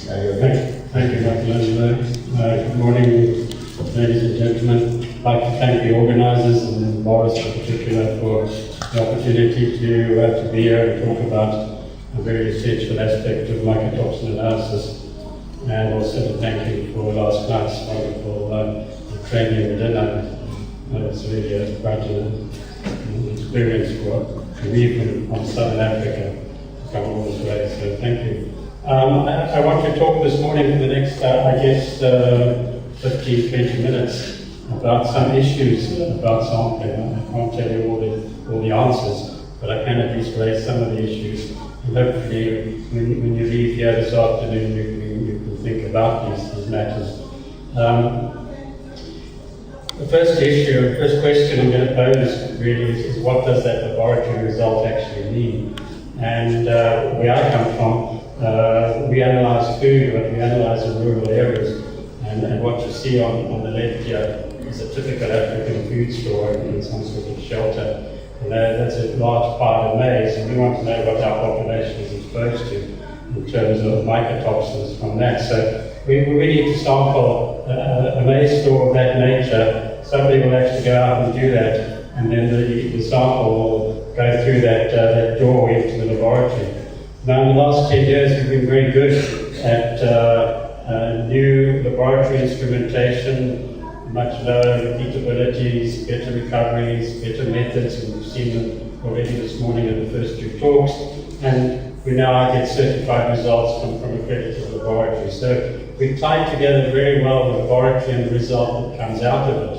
Thank you, Dr. Lindsay. Good morning, ladies and gentlemen. I'd like to thank the organisers and Boris in particular for the opportunity to be here and talk about a very essential aspect of mycotoxin analysis, and also to thank you for last night's wonderful training and dinner. It was really quite an experience for me from Southern Africa to come all this way, so thank you. I want to talk this morning for the next, 15-20 minutes about some issues about sampling. I can't tell you all the answers, but I can at least raise some of the issues. And hopefully, when you leave here this afternoon, you can think about these matters. The first issue, first question I'm going to pose really is what does that laboratory result actually mean? And where I come from, we analyse food, but we analyse in rural areas. And what you see on the left here is a typical African food store in some sort of shelter. And that's a large part of maize, and we want to know what our population is exposed to in terms of mycotoxins from that. So we need to sample a maize store of that nature. Somebody will actually go out and do that, and then the sample will go through that door into the laboratory. Now, in the last 10 years, we've been very good at new laboratory instrumentation, much lower repeatabilities, better recoveries, better methods, and we've seen them already this morning in the first two talks. And we now get certified results from accredited laboratories. So we've tied together very well the laboratory and the result that comes out of it.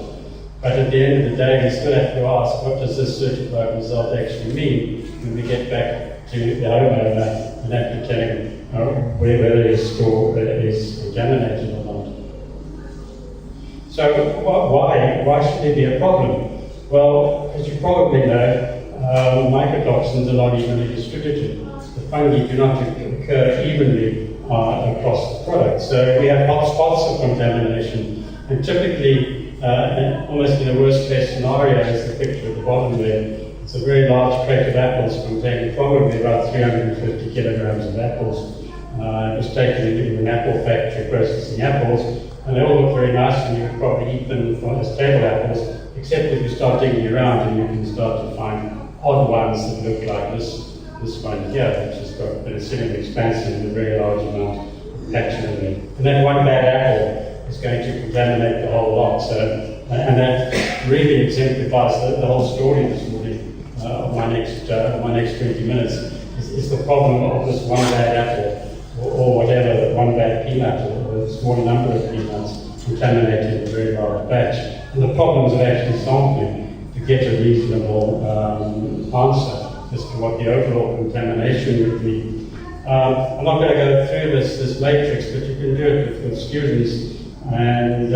But at the end of the day, we still have to ask, what does this certified result actually mean when we get back to the homeowner and have to tell him whether his store is contaminated or not? So why should there be a problem? Well, as you probably know, mycotoxins are not evenly distributed. The fungi do not occur evenly across the product. So we have hot spots of contamination, and typically, almost in a worst case scenario, is the picture at the bottom there. It's a very large crate of apples containing probably about 350 kilograms of apples. It was taken into an apple factory processing apples, and they all look very nice, and you would probably eat them as table apples, except if you start digging around and you can start to find odd ones that look like this one here, which has got penicillium expansum in a very large amount of patchin in there. And that one bad apple is going to contaminate the whole lot. So, and that really exemplifies the whole story this morning of my next 20 minutes is the problem of this one bad apple or whatever, one bad peanut or a small number of peanuts contaminating a very large batch. And the problems of actually sampling to get a reasonable answer as to what the overall contamination would be. I'm not going to go through this matrix, but you can do it with students. And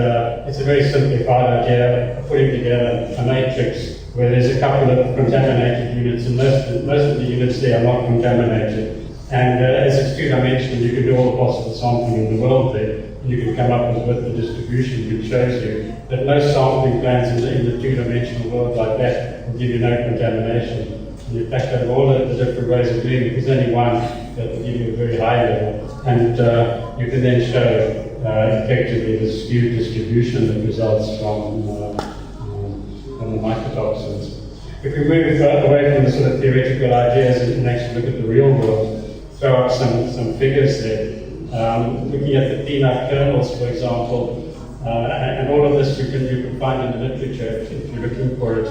it's a very simplified idea of putting together a matrix where there's a couple of contaminated units, and most of the units there are not contaminated. And as a student I mentioned, you can do all the possible sampling in the world there, and you can come up with the distribution which shows you that most sampling plans in the two-dimensional world like that will give you no contamination. And in fact, out of all the different ways of doing it, there's only one that will give you a very high level, and you can then show effectively the skewed distribution that results from the mycotoxins. If we move away from the sort of theoretical ideas and actually look at the real world, throw up some figures there. Looking at the peanut kernels, for example, and all of this you can find in the literature if you're looking for it.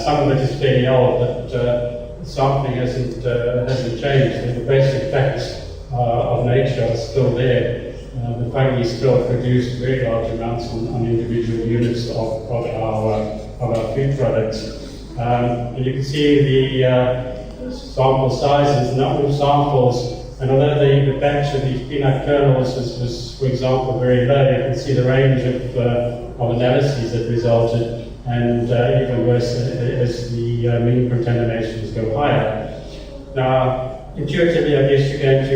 Some of it is fairly old, but sampling hasn't changed. The basic facts of nature are still there. The fungi still produce very large amounts on individual units of our food products. And you can see the sample sizes, number of samples, and although the batch of these peanut kernels was, for example, very low, you can see the range of analyses that resulted, and even worse as the mean contaminations go higher. Now, intuitively, I guess you're going to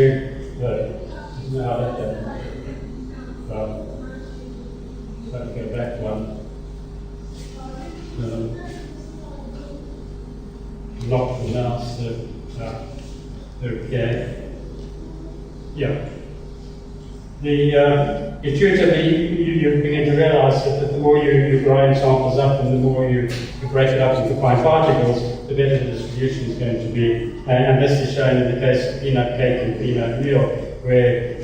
let's go back one. Lock the mouse. Okay. Yeah. Intuitively, you begin to realize that the more you grind samples up and the more you break it up into fine particles, the better the distribution is going to be. And this is shown in the case of peanut cake and peanut meal, where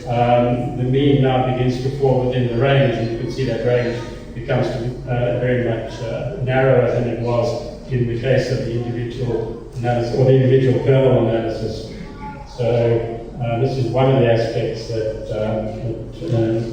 the mean now begins to fall within the range, and you can see that range becomes very much narrower than it was in the case of the individual analysis or the individual kernel analysis. So this is one of the aspects that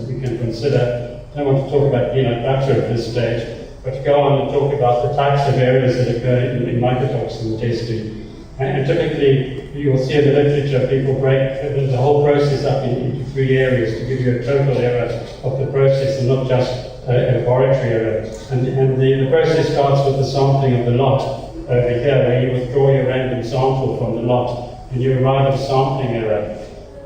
we can consider. I don't want to talk about peanut butter at this stage, but to go on and talk about the types of errors that occur in mycotoxin testing. And typically, you will see in the literature people break the whole process up into 3 areas to give you a total error of the process and not just a laboratory error. And the process starts with the sampling of the lot over here, where you withdraw your random sample from the lot and you arrive at a sampling error.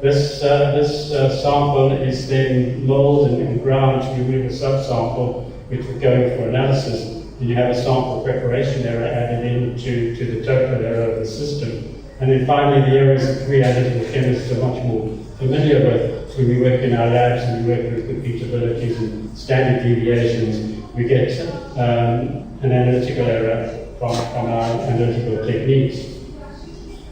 This sample is then mulled and ground to remove a subsample, which would go in for analysis. And you have a sample preparation error added into the total error of the system. And then finally, the errors that we analytical chemists are much more familiar with when we work in our labs and we work with repeatabilities and standard deviations. We get an analytical error from our analytical techniques.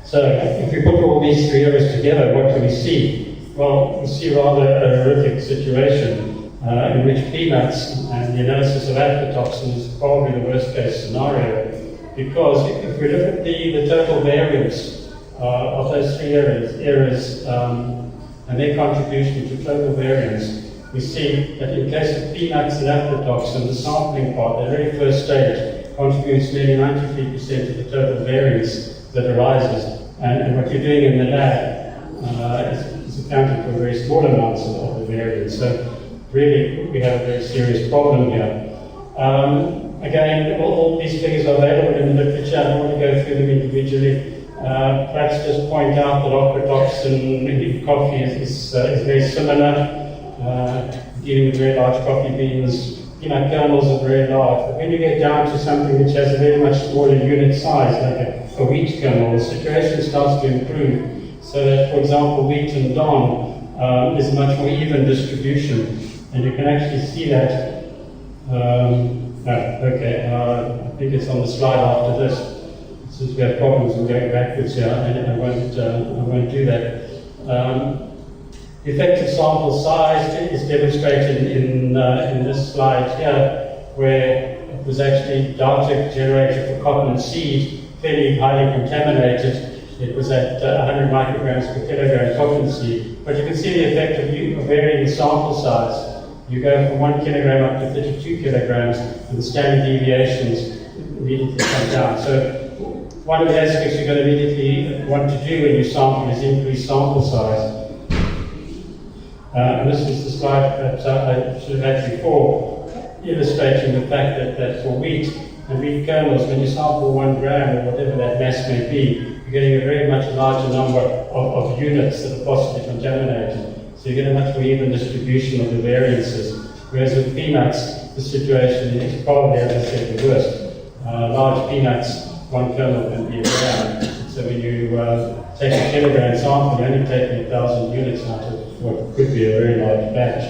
So if we put all these 3 errors together, what do we see? Well, we see rather a horrific situation in which peanuts and the analysis of aflatoxin is probably the worst case scenario, because if we look at the total variance of those 3 errors and their contribution to total variance, we see that in case of peanuts and aflatoxin, the sampling part, the very first stage, contributes nearly 93% of the total variance that arises. And what you're doing in the lab is accounting for very small amounts of the variance. So really, we have a very serious problem here. Again, all these figures are available in the literature. I don't want to go through them individually. Perhaps just point out that ochratoxin in coffee is very similar. Dealing with very large coffee beans, peanut kernels are very large. But when you get down to something which has a very much smaller unit size, like a wheat kernel, the situation starts to improve. So that, for example, wheat and Don is a much more even distribution. And you can actually see that. I think it's on the slide after this. Since we have problems in going backwards here, I won't do that. The effective sample size is demonstrated in this slide here, where it was actually data generated for cotton seed, fairly highly contaminated. It was at 100 micrograms per kilogram cotton seed. But you can see the effect of varying the sample size. You go from 1 kilogram up to 32 kilograms, and the standard deviations immediately come down. So one of the aspects you're going to immediately want to do when you sample is increase sample size. And this is the slide that I should have had before, illustrating the fact that for wheat and wheat kernels, when you sample 1 gram or whatever that mass may be, you're getting a very much larger number of units that are possibly contaminated. So you get a much more even distribution of the variances. Whereas with peanuts, the situation is probably, as I said, the worst. Large peanuts, 1 kernel can be a gram. So when you take a kilogram sample, you're only taking 1,000 units out of what could be a very large batch.